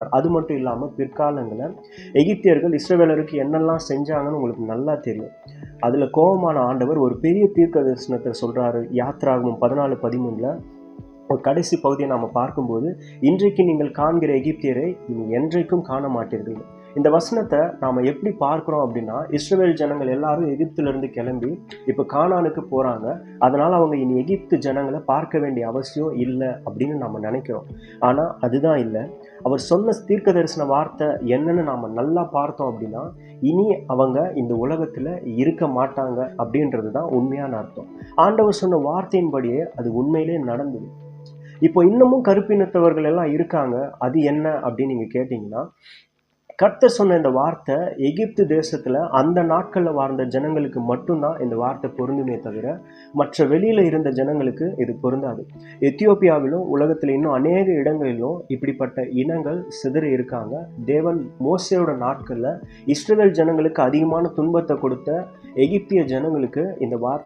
அது மட்டும் இல்லாமல் பிற்காலங்களில் எகிப்தியர்கள் இஸ்ரவேலருக்கு என்னெல்லாம் செஞ்சாங்கன்னு உங்களுக்கு நல்லா தெரியும். அதில் கோபமான ஆண்டவர் ஒரு பெரிய தீர்க்க தரிசனத்தை சொல்கிறாரு. யாத்ராகமம் 14:13 ஒரு கடைசி பகுதியை நாம் பார்க்கும்போது, இன்றைக்கு நீங்கள் காண்கிற எகிப்தியரை இனி என்றைக்கும் காண மாட்டீர்கள். இந்த வசனத்தை நாம் எப்படி பார்க்குறோம் அப்படின்னா, இஸ்ரவேல் ஜனங்கள் எல்லாரும் எகிப்திலிருந்து கிளம்பி இப்போ கானானுக்கு போகிறாங்க. அதனால் அவங்க இனி எகிப்து ஜனங்களை பார்க்க வேண்டிய அவசியம் இல்லை அப்படின்னு நம்ம நினைக்கிறோம். ஆனால் அதுதான் இல்லை. அவர் சொன்ன தீர்க்க தரிசன வார்த்தை என்னன்னு நாம் நல்லா பார்த்தோம் அப்படின்னா, இனி அவங்க இந்த உலகத்தில் இருக்க மாட்டாங்க அப்படின்றது தான் உண்மையான அர்த்தம். ஆண்டவர் சொன்ன வார்த்தையின்படியே அது உண்மையிலே நடந்தது. இப்போ இன்னமும் கருப்பினத்தவர்கள் எல்லாம் இருக்காங்க. அது என்ன அப்படின்னு நீங்கள் கேட்டிங்கன்னா, கர்த்தர் சொன்ன இந்த வார்த்தை எகிப்து தேசத்தில் அந்த நாட்களில் வாழ்ந்த ஜனங்களுக்கு மட்டும்தான் இந்த வார்த்தை பொருந்துமே தவிர மற்ற வெளியில் இருந்த ஜனங்களுக்கு இது பொருந்தாது. எத்தியோப்பியாவிலும் உலகத்தில் இன்னும் அநேக இடங்களிலும் இப்படிப்பட்ட இனங்கள் சிதறி இருக்காங்க. தேவன் மோசேயோட நாட்களில் இஸ்ரவேல் ஜனங்களுக்கு அதிகமான துன்பத்தை கொடுத்த எகிப்திய ஜனங்களுக்கு இந்த வார்த்தை